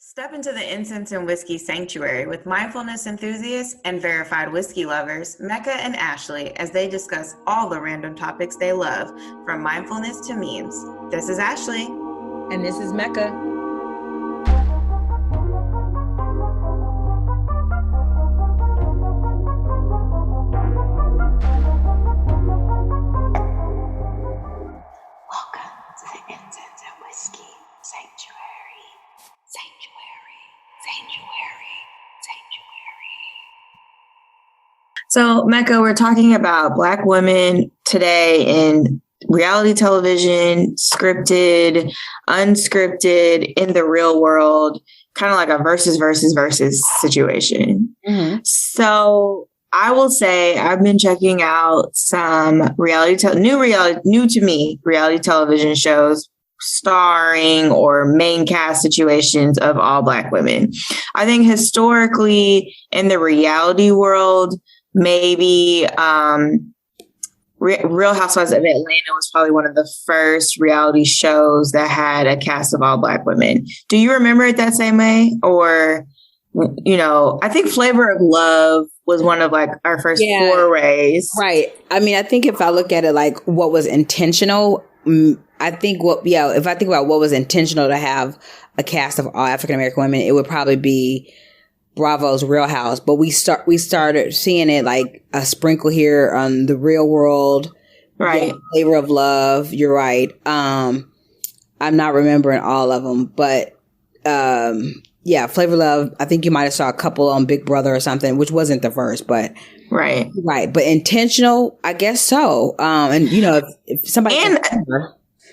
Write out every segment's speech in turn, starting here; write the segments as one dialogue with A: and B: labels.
A: Step into the Incense and Whiskey sanctuary with mindfulness enthusiasts and verified whiskey lovers, Mecca and Ashley, as they discuss all the random topics they love, from mindfulness to memes. This is Ashley.
B: And this is Mecca.
A: Welcome to the Incense and Whiskey sanctuary. So, Mecca, we're talking about Black women today in reality television, scripted, unscripted, in the real world, kind of like a versus situation.
B: Mm-hmm.
A: So I will say I've been checking out some new to me reality television shows starring or main cast situations of all Black women. I think historically in the reality world, maybe Real Housewives of Atlanta was probably one of the first reality shows that had a cast of all Black women. Do you remember it that same way? Or, I think Flavor of Love was one of like our first forays.
B: Right. I mean, I think if I look at it like what was intentional, if I think about what was intentional to have a cast of all African American women, it would probably be Bravo's Real House. But we started seeing it like a sprinkle here on The Real World.
A: Right.
B: Flavor of Love. You're right. I'm not remembering all of them, but Flavor of Love. I think you might have saw a couple on Big Brother or something, which wasn't the first, but right. But intentional, I guess so. And if somebody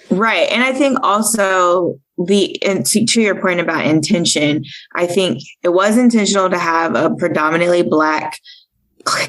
A: right. And I think also to your point about intention, I think it was intentional to have a predominantly Black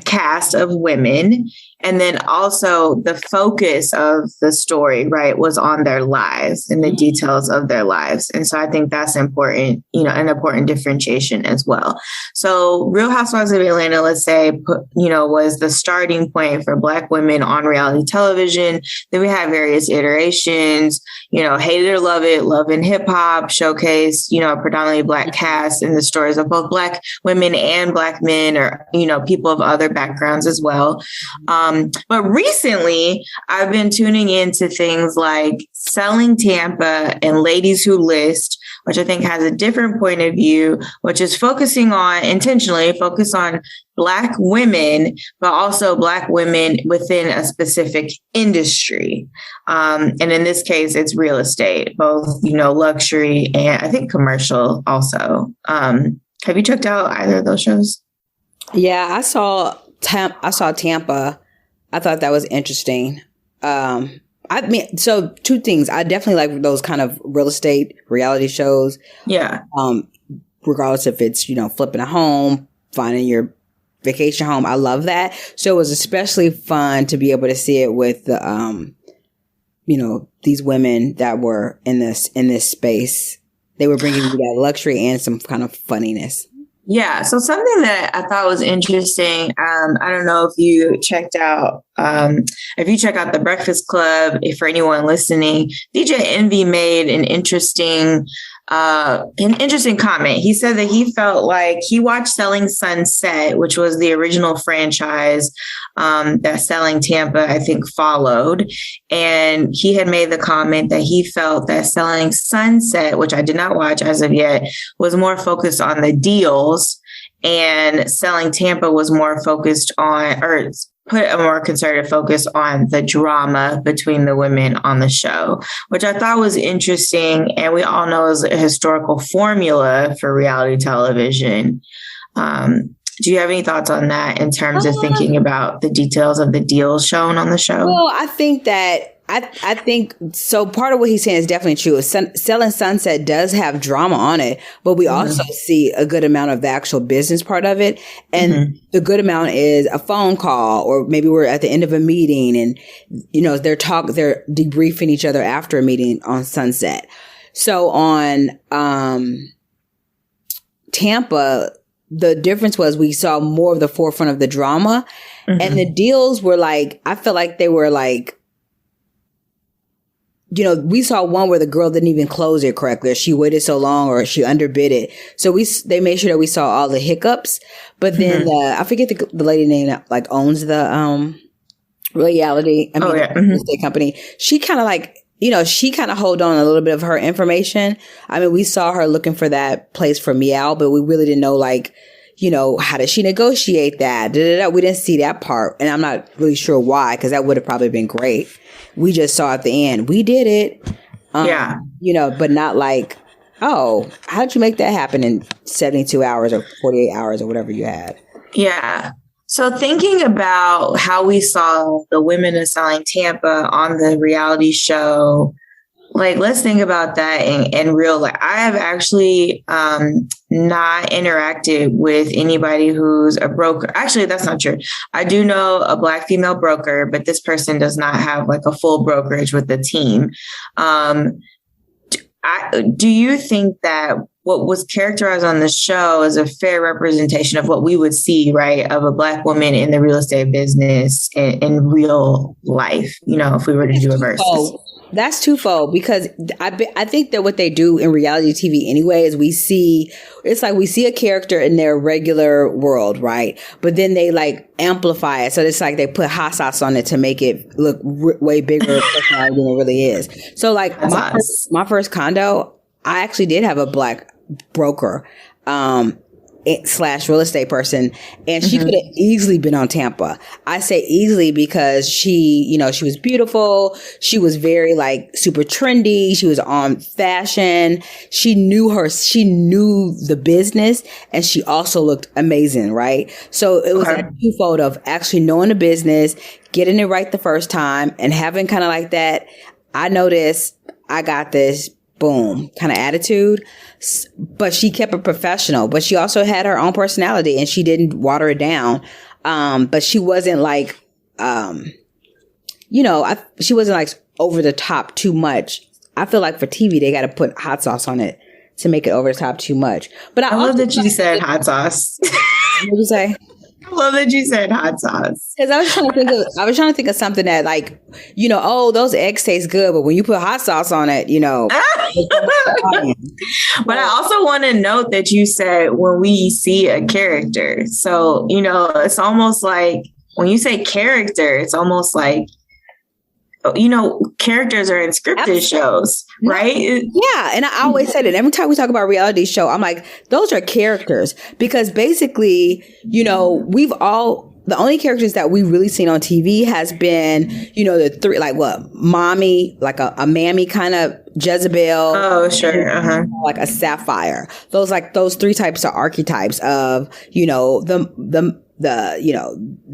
A: cast of women. And then also the focus of the story, right, was on their lives and the details of their lives. And so I think that's important, an important differentiation as well. So Real Housewives of Atlanta, let's say, was the starting point for Black women on reality television. Then we had various iterations, Hate It or Love It, Love and Hip Hop showcase, a predominantly Black cast in the stories of both Black women and Black men, or, people of other backgrounds as well. But recently, I've been tuning into things like Selling Tampa and Ladies Who List, which I think has a different point of view, which is intentionally focus on Black women, but also Black women within a specific industry. And in this case, it's real estate, both, luxury and I think commercial also. Have you checked out either of those shows?
B: Yeah, I saw Tampa. I thought that was interesting. So two things. I definitely like those kind of real estate reality shows.
A: Yeah.
B: Regardless if it's, flipping a home, finding your vacation home. I love that. So it was especially fun to be able to see it with the, these women that were in this space. They were bringing you that luxury and some kind of funniness.
A: Yeah. So something that I thought was interesting, I don't know if you checked out, The Breakfast Club, if for anyone listening, DJ Envy made an interesting comment. He said that he felt like he watched Selling Sunset, which was the original franchise that Selling Tampa, I think, followed. And he had made the comment that he felt that Selling Sunset, which I did not watch as of yet, was more focused on the deals, and Selling Tampa was more focused on, or put a more concerted focus on the drama between the women on the show, which I thought was interesting. And we all know is a historical formula for reality television. Do you have any thoughts on that in terms of thinking about the details of the deals shown on the show?
B: Well, I think that I think so. Part of what he's saying is definitely true. Selling Sunset does have drama on it, but we also see a good amount of the actual business part of it. And the good amount is a phone call, or maybe we're at the end of a meeting and, they're debriefing each other after a meeting on Sunset. So on, Tampa, the difference was we saw more of the forefront of the drama, and the deals were like, I felt like they were like we saw one where the girl didn't even close it correctly, or she waited so long, or she underbid it. So they made sure that we saw all the hiccups. But then I forget the lady name that like owns the reality. Real estate company. She kind of like, she kind of hold on a little bit of her information. I mean, we saw her looking for that place for Meow, but we really didn't know like, how did she negotiate that? We didn't see that part. And I'm not really sure why, because that would have probably been great. We just saw at the end, we did it. But not like, oh, how did you make that happen in 72 hours or 48 hours or whatever you had? Yeah.
A: So thinking about how we saw the women of Selling Tampa on the reality show, like, let's think about that in real life. I have actually not interacted with anybody who's a broker. Actually, that's not true. I do know a Black female broker, but this person does not have like a full brokerage with the team. Do you think that what was characterized on the show is a fair representation of what we would see, right, of a Black woman in the real estate business in real life, if we were to do a versus?
B: That's twofold, because I think that what they do in reality TV anyway is we see a character in their regular world, right? But then they like amplify it. So it's like they put hot sauce on it to make it look way bigger personality than it really is. So like my first condo, I actually did have a Black broker, / real estate person, and she could have easily been on Tampa. I say easily because she was beautiful. She was very like super trendy. She was on fashion. She knew the business, and she also looked amazing, right? So it was a twofold of actually knowing the business, getting it right the first time, and having kind of like that, I know this, I got this, boom, kind of attitude. But she kept it professional, but she also had her own personality, and she didn't water it down. But she wasn't like, she wasn't like over the top too much. I feel like for TV, they got to put hot sauce on it to make it over the top too much. But I
A: love that you said hot sauce.
B: What did you say?
A: I love that you said hot sauce.
B: Because I was trying to think of something that like, those eggs taste good, but when you put hot sauce on it,
A: But I also want to note that you said when we see a character. So, it's almost like when you say character, it's almost like, characters are in scripted shows, right?
B: Yeah. And I always say that every time we talk about reality show, I'm like, those are characters, because basically, the only characters that we really seen on TV has been, the three, like what, mommy, like a mammy kind of Jezebel.
A: Oh, sure.
B: Like a Sapphire. Those three types of archetypes of, the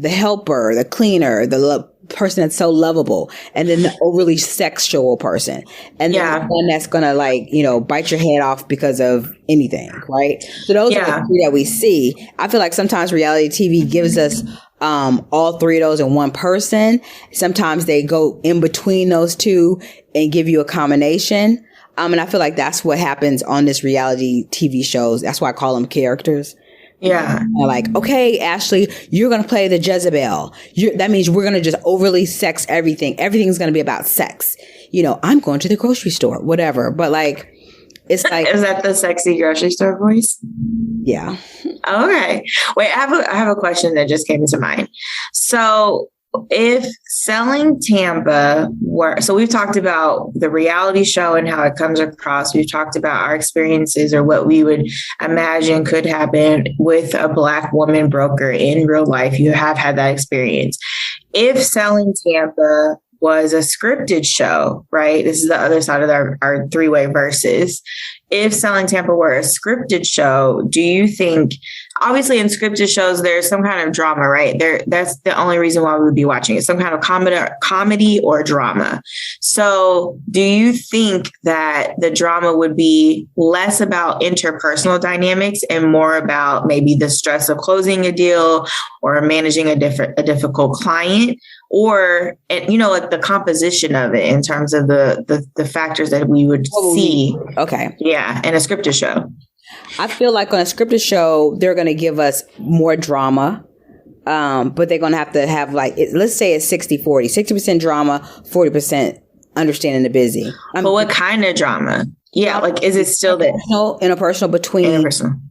B: helper, the cleaner, the person that's so lovable, and then the overly sexual person, and then the one that's gonna like bite your head off because of anything, right? So those are the three that we see. I feel like sometimes reality TV gives us all three of those in one person. Sometimes they go in between those two and give you a combination. And I feel like that's what happens on this reality TV shows. That's why I call them characters.
A: Yeah.
B: Like, okay, Ashley, you're going to play the Jezebel. That means we're going to just overly sex everything. Everything's going to be about sex. I'm going to the grocery store, whatever. But like, it's like.
A: Is that the sexy grocery store voice?
B: Yeah.
A: Okay. Wait, I have a question that just came to mind. So if Selling Tampa so we've talked about the reality show and how it comes across. We've talked about our experiences or what we would imagine could happen with a Black woman broker in real life. You have had that experience. If Selling Tampa was a scripted show, right? This is the other side of our three-way versus. If Selling Tampa were a scripted show, do you think, obviously in scripted shows, there's some kind of drama, right? That's the only reason why we would be watching it, some kind of comedy or drama. So do you think that the drama would be less about interpersonal dynamics and more about maybe the stress of closing a deal or managing a difficult client? Or, like the composition of it in terms of the factors that we would see.
B: Okay.
A: Yeah. In a scripted show.
B: I feel like on a scripted show, they're going to give us more drama. But they're going to have like, let's say it's 60-40, 60% drama, 40% understanding the busy.
A: But what kind of drama? Yeah, like is it still there?
B: Interpersonal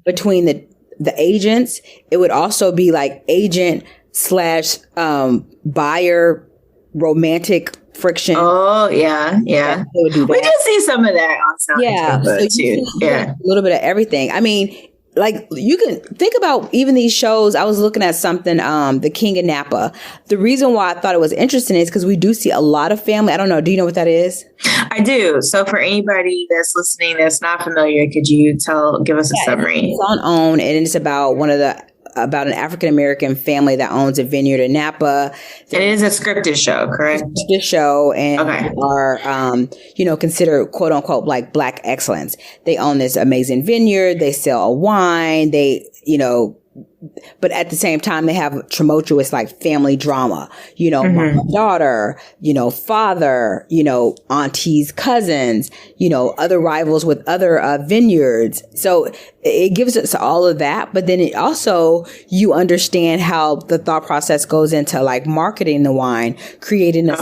B: between the agents. It would also be like agent / buyer romantic friction.
A: Oh yeah. We did see some of that on Tampa too. Yeah,
B: a little bit of everything. I mean, like you can think about even these shows. I was looking at something, The King of Napa. The reason why I thought it was interesting is because we do see a lot of family. I don't know. Do you know what that is?
A: I do. So for anybody that's listening that's not familiar, could you give us a summary?
B: It's on OWN, and it's about about an African-American family that owns a vineyard in Napa.
A: It is a scripted show, correct?
B: Scripted show, and are, considered quote unquote like Black excellence. They own this amazing vineyard. They sell a wine. But at the same time, they have tumultuous like family drama, mom, daughter, father, aunties, cousins, other rivals with other vineyards. So it gives us all of that. But then you understand how the thought process goes into like marketing the wine, creating a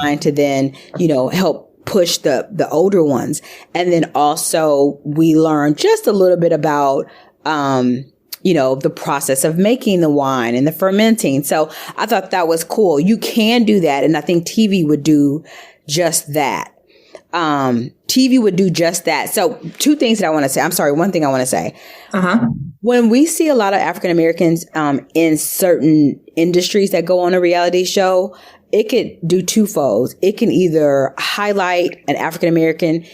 B: wine to then, help push the older ones. And then also we learn just a little bit about, the process of making the wine and the fermenting. So I thought that was cool. You can do that. And I think TV would do just that. TV would do just that. So two things that I want to say. I'm sorry. One thing I want to say. When we see a lot of African Americans in certain industries that go on a reality show, it could do twofolds. It can either highlight an African American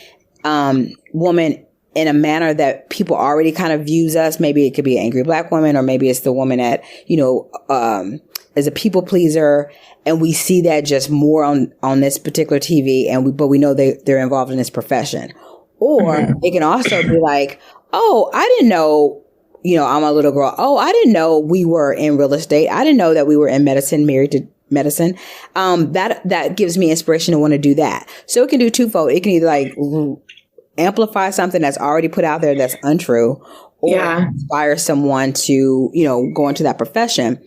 B: woman in a manner that people already kind of views us. Maybe it could be an angry Black woman, or maybe it's the woman that, is a people pleaser. And we see that just more on this particular TV. But we know they're involved in this profession. Or it can also be like, oh, I didn't know, I'm a little girl. Oh, I didn't know we were in real estate. I didn't know that we were in medicine, married to medicine. That gives me inspiration to want to do that. So it can do twofold. It can either like amplify something that's already put out there that's untrue, or inspire someone to, go into that profession.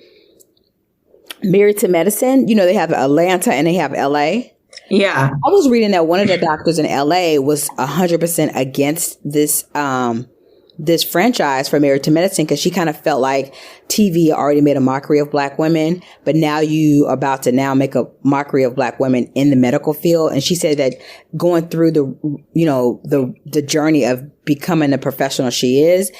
B: Married to Medicine, they have Atlanta and they have LA.
A: Yeah.
B: I was reading that one of the doctors in LA was 100% against this franchise for Married to Medicine, because she kind of felt like TV already made a mockery of Black women, but now you about to now make a mockery of Black women in the medical field. And she said that going through the journey of becoming the professional she is,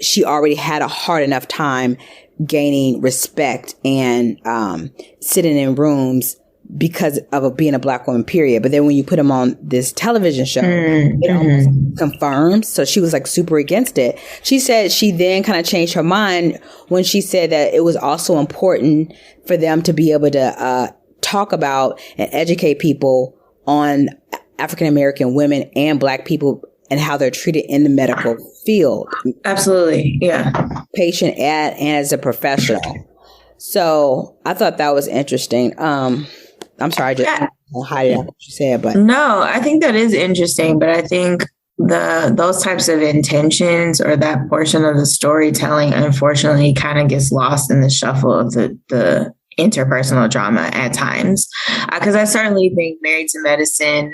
B: she already had a hard enough time gaining respect and sitting in rooms because of being a Black woman, period. But then when you put them on this television show, it almost confirms. So she was like super against it. She said she then kind of changed her mind when she said that it was also important for them to be able to talk about and educate people on African American women and Black people and how they're treated in the medical field.
A: Absolutely. Yeah.
B: Patient and as a professional. So I thought that was interesting. I'm sorry, I just hide it out what you said, but
A: no, I think that is interesting. But I think those types of intentions or that portion of the storytelling, unfortunately, kind of gets lost in the shuffle of the interpersonal drama at times. Because I certainly think Married to Medicine,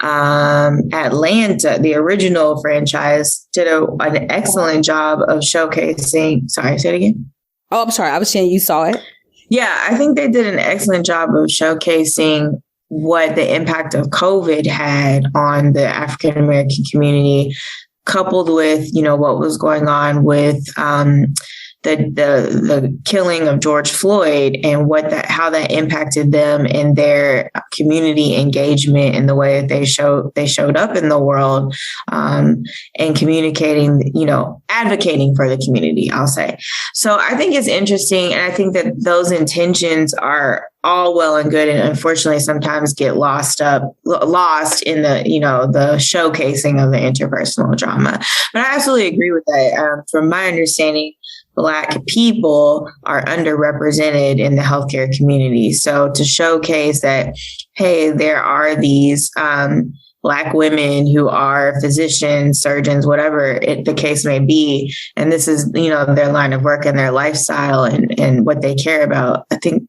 A: Atlanta, the original franchise, did an excellent job of showcasing. Sorry, say it again.
B: Oh, I'm sorry. I was saying you saw it.
A: Yeah, I think they did an excellent job of showcasing what the impact of COVID had on the African American community, coupled with, what was going on with the killing of George Floyd and how that impacted them in their community engagement and the way that they showed up in the world, and communicating, advocating for the community, I'll say. So I think it's interesting. And I think that those intentions are all well and good, and unfortunately sometimes get lost in the, the showcasing of the interpersonal drama. But I absolutely agree with that. From my understanding, Black people are underrepresented in the healthcare community. So to showcase that, hey, there are these Black women who are physicians, surgeons, whatever the case may be, and this is, their line of work and their lifestyle and what they care about. I think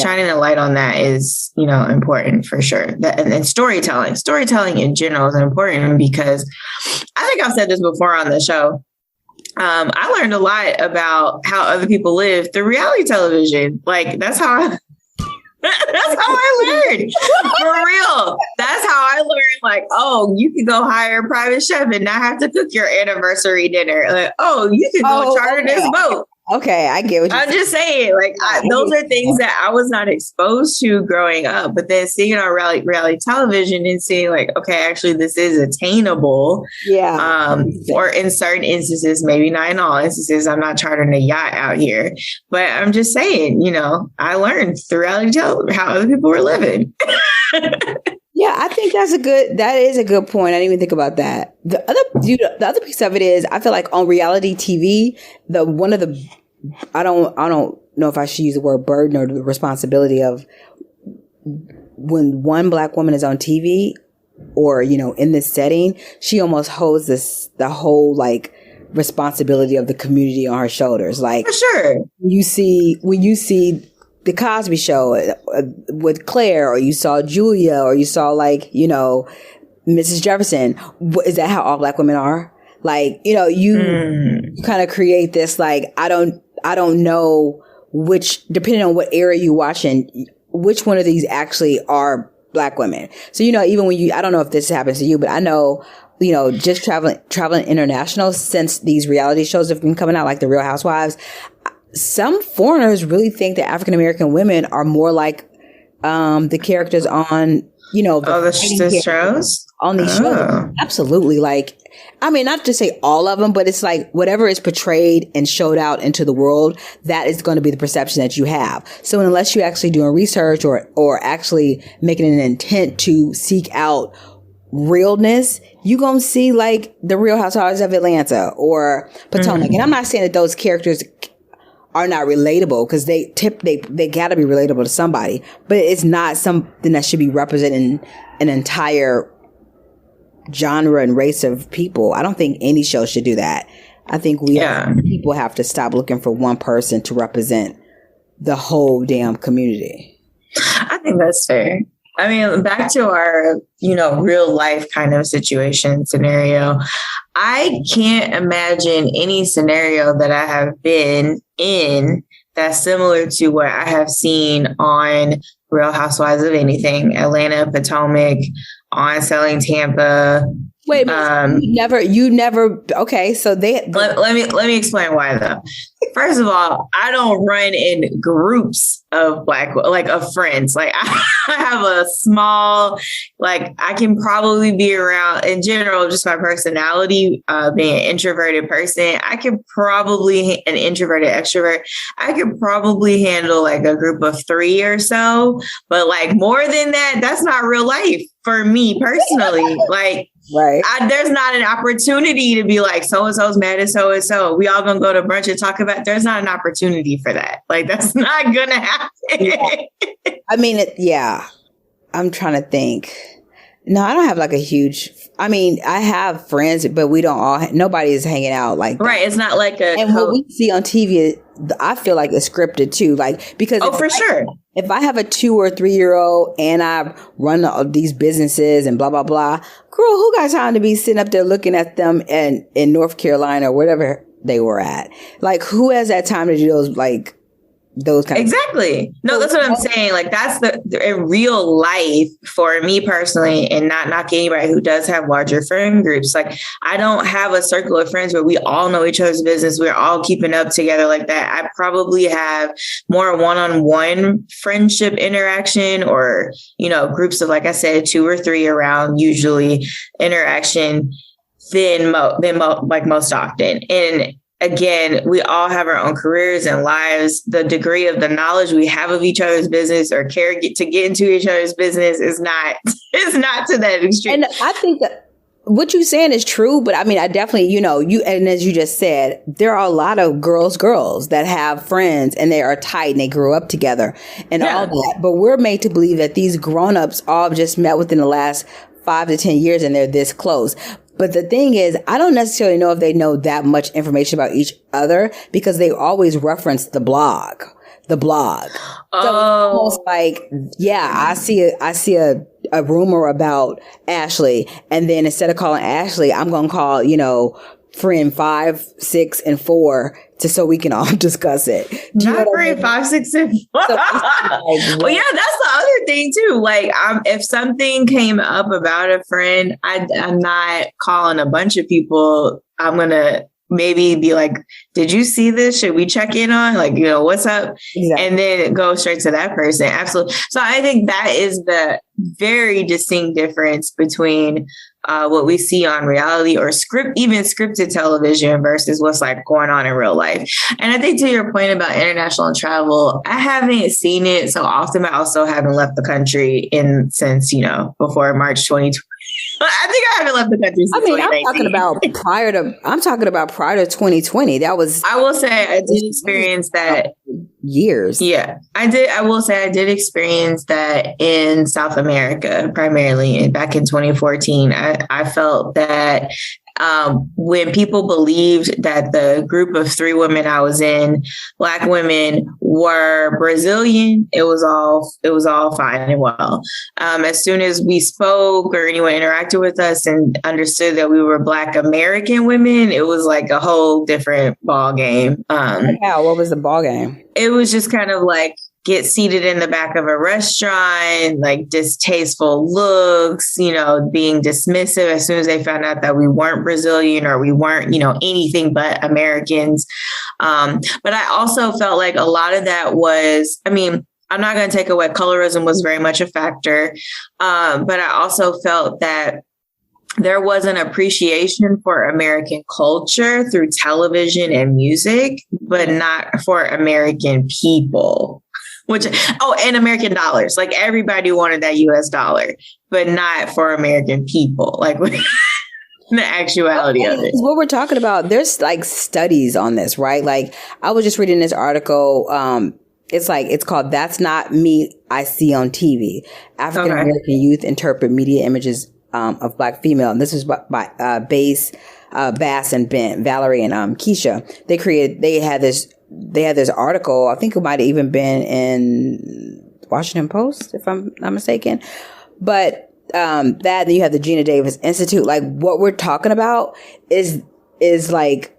A: shining a light on that is, important for sure. And storytelling in general is important because I think I've said this before on the show. I learned a lot about how other people live through reality television. Like that's how I learned. For real. That's how I learned, like, oh, you can go hire a private chef and not have to cook your anniversary dinner. Like, oh, you can go charter this boat.
B: Okay, I get what you're
A: saying. I'm just saying, like, those are things that I was not exposed to growing up. But then seeing it on reality television and seeing, like, okay, actually, this is attainable.
B: Yeah.
A: Or in certain instances, maybe not in all instances, I'm not chartering a yacht out here. But I'm just saying, I learned through reality television how other people were living.
B: Yeah, I think that is a good point. I didn't even think about that. The other piece of it is, I feel like on reality TV, I don't know if I should use the word burden or the responsibility of when one Black woman is on TV or, in this setting, she almost holds the whole like responsibility of the community on her shoulders. Like,
A: for sure.
B: When you see the Cosby Show with Claire, or you saw Julia, or you saw Mrs. Jefferson. Is that how all Black women are? Like, you kind of create this, like, I don't know which, depending on what era you're watching, which one of these actually are Black women. So, even when I don't know if this happens to you, but I know, just traveling international, since these reality shows have been coming out, like The Real Housewives, some foreigners really think that African American women are more like the characters on,
A: the shows
B: on these shows. Absolutely. Like, I mean, not to say all of them, but it's like whatever is portrayed and showed out into the world, that is going to be the perception that you have. So unless you're actually doing research or actually making an intent to seek out realness, you're going to see like the Real Housewives of Atlanta or Potomac. And I'm not saying that those characters are not relatable, because they got to be relatable to somebody, but it's not something that should be representing an entire genre and race of people. I don't think any show should do that. I think people have to stop looking for one person to represent the whole damn community.
A: I think that's fair. I mean, back to our, real life kind of situation scenario. I can't imagine any scenario that I have been in that's similar to what I have seen on Real Housewives of anything, Atlanta, Potomac, on Selling Tampa.
B: Wait, you never. Okay, so
A: let me explain why though. First of all, I don't run in groups of of friends. Like I have a small, like I can probably be around in general, just my personality, being an introverted person. I could probably an introverted extrovert. I could probably handle like a group of 3 or so, but like more than that, that's not real life for me personally. Like.
B: Right.
A: There's not an opportunity to be like, so-and-so's mad at so-and-so. We all gonna go to brunch and talk about, there's not an opportunity for that. Like, that's not gonna happen.
B: Yeah. I mean, I'm trying to think. No, I don't have like a huge, I have friends, but we don't nobody is hanging out like that.
A: Right. It's not like
B: and what we see on TV, I feel like it's scripted too. Like, because
A: sure.
B: If I have a 2 or 3 year old and I run these businesses and blah, blah, blah, girl, who got time to be sitting up there looking at them in North Carolina or whatever they were at? Like, who has that time to do those kind
A: exactly. No, that's what I'm saying. Like that's in real life for me personally, and not knocking anybody who does have larger friend groups. Like I don't have a circle of friends where we all know each other's business. We're all keeping up together like that. I probably have more one-on-one friendship interaction or, groups of, like I said, 2 or 3 around usually interaction than most often. And again, we all have our own careers and lives. The degree of the knowledge we have of each other's business or care to get into each other's business is not to that extreme.
B: And I think that what you're saying is true, but I definitely, and as you just said, there are a lot of girls that have friends and they are tight and they grew up together and all that. But we're made to believe that these grown-ups all just met within the last 5 to 10 years and they're this close. But the thing is, I don't necessarily know if they know that much information about each other because they always reference the blog. the blog.
A: Oh.
B: So it's almost like, yeah, I see a rumor about Ashley, and then instead of calling Ashley, I'm gonna call, friend 5, 6, and 4 so we can all discuss it.
A: Not friend 5, 6, and 4.
B: So
A: well, yeah, that's the other thing too. Like, if something came up about a friend, I'm not calling a bunch of people. I'm gonna maybe be like, did you see this? Should we check in on? Like, what's up? Exactly. And then go straight to that person. Absolutely. So I think that is the very distinct difference between what we see on reality or even scripted television versus what's like going on in real life. And I think to your point about international travel, I haven't seen it so often, but I also haven't left the country since, before March 2020. I think I haven't left the country since 2019.
B: I'm talking about prior to 2020. That was.
A: I will say I did experience that.
B: Years.
A: Yeah, I did. I will say I did experience that in South America, primarily back in 2014. I felt that when people believed that the group of 3 women I was in, Black women, were Brazilian, it was all fine and well. As soon as we spoke or anyone interacted with us and understood that we were Black American women, it was like a whole different ball game.
B: What was the ball game?
A: It was just kind of like get seated in the back of a restaurant, like distasteful looks, being dismissive as soon as they found out that we weren't Brazilian or we weren't, anything but Americans. But I also felt like a lot of that was, I'm not going to take away colorism was very much a factor. But I also felt that there was an appreciation for American culture through television and music, but not for American people. And American dollars. Like everybody wanted that US dollar, but not for American people. Like the actuality of it.
B: What we're talking about, there's like studies on this, right? Like I was just reading this article. It's called "That's Not Me I See on TV." African American youth interpret media images of Black female. And this is by Bass and Ben, Valerie and Keisha. They had this article. I think it might have even been in Washington Post, if I'm not mistaken. But then you have the Gina Davis Institute. Like what we're talking about is like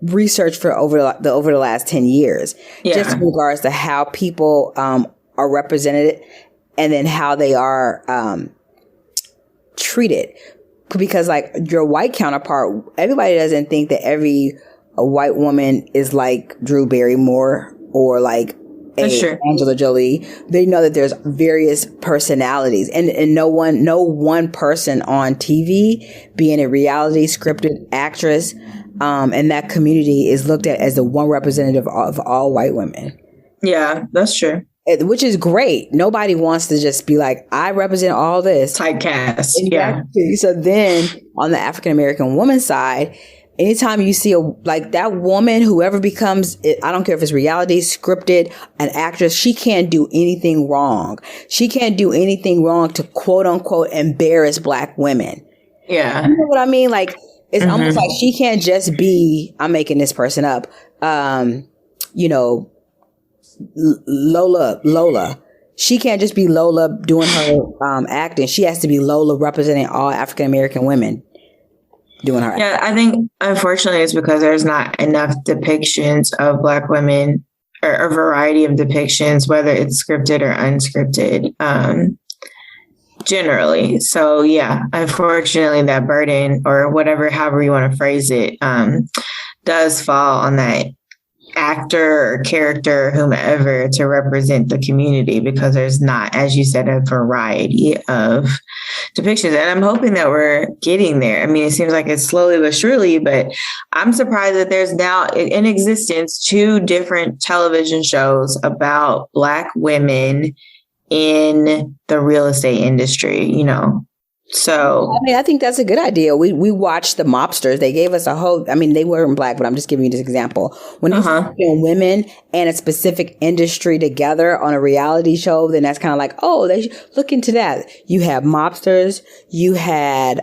B: research for over the last 10 years, just in regards to how people are represented and then how they are treated. Because like your white counterpart, everybody doesn't think that a white woman is like Drew Barrymore or like Angela Jolie. They know that there's various personalities, and no one person on TV, being a reality scripted actress, and that community is looked at as the one representative of all white women.
A: Yeah, that's true.
B: Which is great. Nobody wants to just be like, I represent all this.
A: Typecast. Exactly.
B: Yeah. So then on the African American woman side, anytime you see that woman, whoever becomes it, I don't care if it's reality, scripted, an actress, she can't do anything wrong. She can't do anything wrong to quote unquote embarrass Black women.
A: Yeah.
B: You know what I mean? Like, it's almost like she can't just be, I'm making this person up, Lola. She can't just be Lola doing her acting. She has to be Lola representing all African American women doing her acting.
A: Yeah, I think unfortunately it's because there's not enough depictions of Black women, or a variety of depictions, whether it's scripted or unscripted, generally. So yeah, unfortunately that burden, or however you want to phrase it, does fall on that actor or character, whomever, to represent the community, because there's not, as you said, a variety of depictions. And I'm hoping that we're getting there. I mean, it seems like it's slowly but surely, but I'm surprised that there's now in existence 2 different television shows about Black women in the real estate industry, So
B: I think that's a good idea. We watched the Mobsters. They gave us a whole, they weren't Black, but I'm just giving you this example. When it's women and a specific industry together on a reality show, then that's kind of like, oh, they should look into that. You have Mobsters. You had,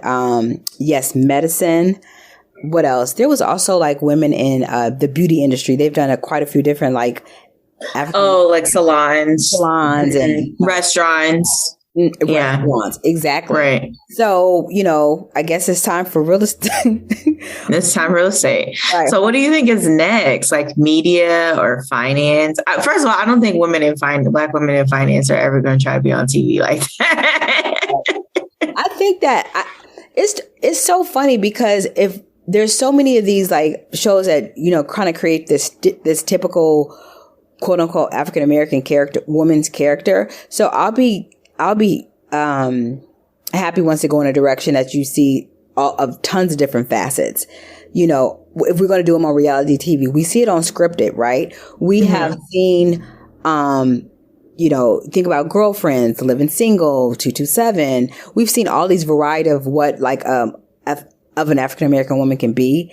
B: Yes Medicine. what else? There was also like women in the beauty industry. They've done quite a few different like
A: like salons
B: and
A: restaurants.
B: Restaurants, exactly.
A: Right.
B: So, I guess it's time for real estate.
A: It's time for real estate.
B: Right.
A: So what do you think is next? Like media or finance? First of all, I don't think Black women in finance are ever going to try to be on TV like that.
B: I think that it's so funny because if there's so many of these like shows that, kind of create this typical quote unquote African American woman's character. So I'll be happy once they go in a direction that you see of tons of different facets. If we're going to do them on reality TV, we see it on Scripted, right? We have seen, think about Girlfriends, Living Single, 227. We've seen all these variety of what like of an African American woman can be.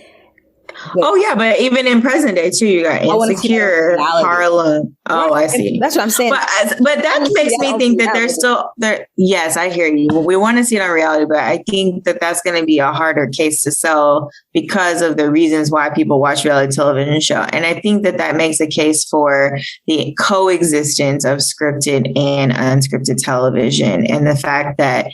A: But even in present day too, you got Insecure, Harlem. Oh, I see.
B: That's what I'm saying.
A: But that makes me think that they're still there. Yes, I hear you. We want to see it on reality, but I think that that's going to be a harder case to sell because of the reasons why people watch reality television show. And I think that makes a case for the coexistence of scripted and unscripted television, and the fact that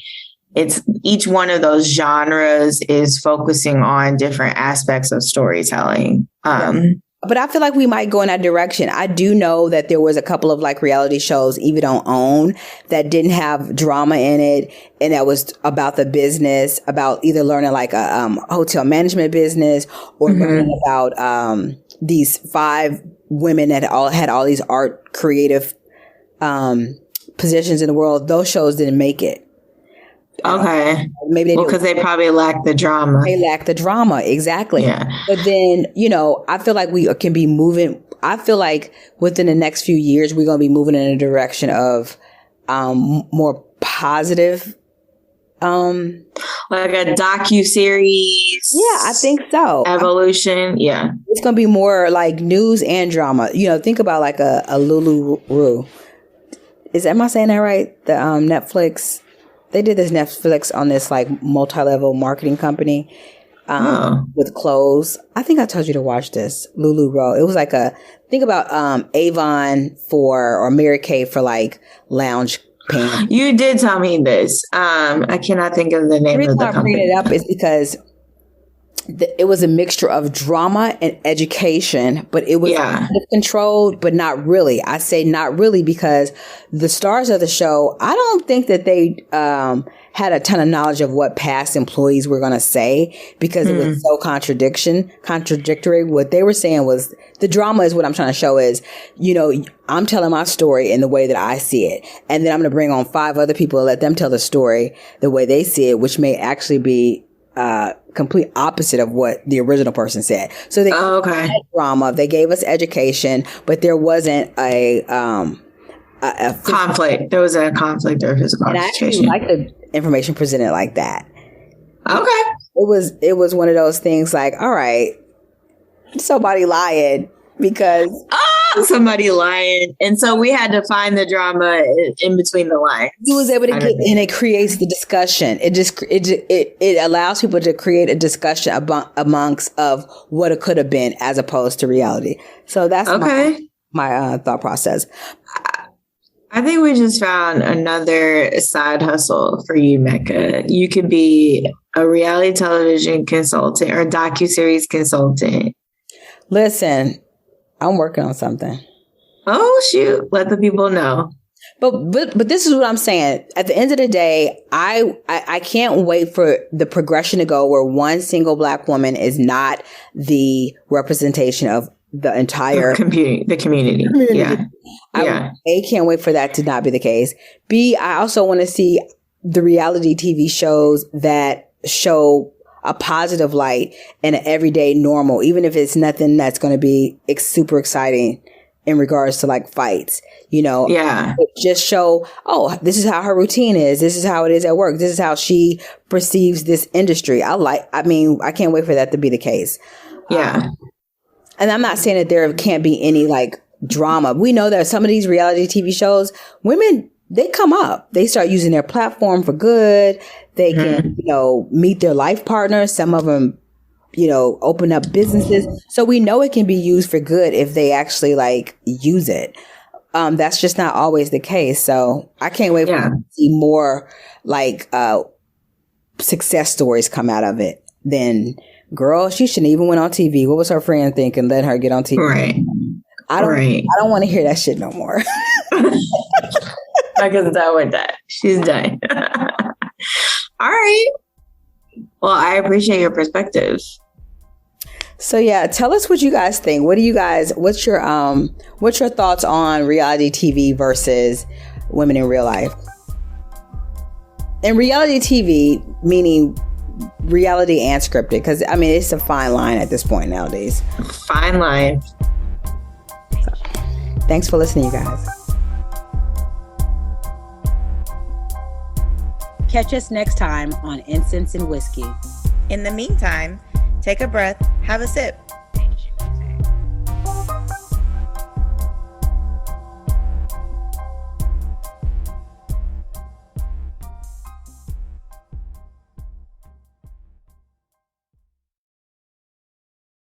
A: it's each one of those genres is focusing on different aspects of storytelling.
B: But I feel like we might go in that direction. I do know that there was a couple of like reality shows, even on OWN, that didn't have drama in it. And that was about the business, about either learning like a hotel management business or learning about these 5 women that had all these art creative positions in the world. Those shows didn't make it.
A: Okay. Maybe because they probably lack the drama.
B: They lack the drama. Exactly.
A: Yeah.
B: But then, I feel like we can be moving. I feel like within the next few years, we're going to be moving in a direction of more positive.
A: Like a docu-series.
B: Yeah, I think so.
A: Evolution. Yeah.
B: It's going to be more like news and drama. Think about like a Lulu. Am I saying that right? The Netflix. They did this Netflix on this like multi-level marketing company with clothes. I think I told you to watch this, Lulu Row. It was like think about Avon or Mary Kay for like lounge pants.
A: You did tell me this. I cannot think of the name of the company. The reason I bring
B: it up is because it was a mixture of drama and education, but it was controlled, but not really. I say not really because the stars of the show, I don't think that they had a ton of knowledge of what past employees were going to say because it was so contradictory. What they were saying was the drama is what I'm trying to show is, I'm telling my story in the way that I see it. And then I'm going to bring on 5 other people and let them tell the story the way they see it, which may actually be complete opposite of what the original person said. So they had drama, they gave us education, but there wasn't a
A: conflict. There was a conflict or physical
B: and
A: situation.
B: I actually like the information presented like that.
A: Okay.
B: It was one of those things like, all right, somebody lying because
A: somebody lying, and so we had to find the drama in between the lines.
B: He was able to get, and it creates the discussion. It allows people to create a discussion amongst of what it could have been as opposed to reality. So that's my thought process.
A: I think we just found another side hustle for you, Mecca. You could be a reality television consultant or docuseries consultant.
B: Listen, I'm working on something.
A: Oh, shoot. Let the people know.
B: But this is what I'm saying. At the end of the day, I can't wait for the progression to go where one single Black woman is not the representation of the entire
A: community. Yeah.
B: A, can't wait for that to not be the case. B, I also want to see the reality TV shows that show a positive light and an everyday normal, even if it's nothing that's going to be super exciting in regards to like fights, just show, this is how her routine is. This is how it is at work. This is how she perceives this industry. I can't wait for that to be the case.
A: Yeah.
B: And I'm not saying that there can't be any like drama. We know that some of these reality TV shows, women, they come up. They start using their platform for good. They can, meet their life partners. Some of them open up businesses. So we know it can be used for good if they actually like use it. That's just not always the case. So I can't wait for to see more like success stories come out of it. Then, girl, she shouldn't even went on TV. What was her friend thinking? Let her get on TV.
A: Right.
B: I don't want to hear that shit no more.
A: Mecca's done with that. She's done. All right. Well, I appreciate your perspective.
B: So yeah, tell us what you guys think. What's your thoughts on reality TV versus women in real life? And reality TV, meaning reality and scripted, because I mean it's a fine line at this point nowadays.
A: Fine line.
B: So, thanks for listening, you guys. Catch us next time on Incense and Whiskey.
A: In the meantime, take a breath, have a sip,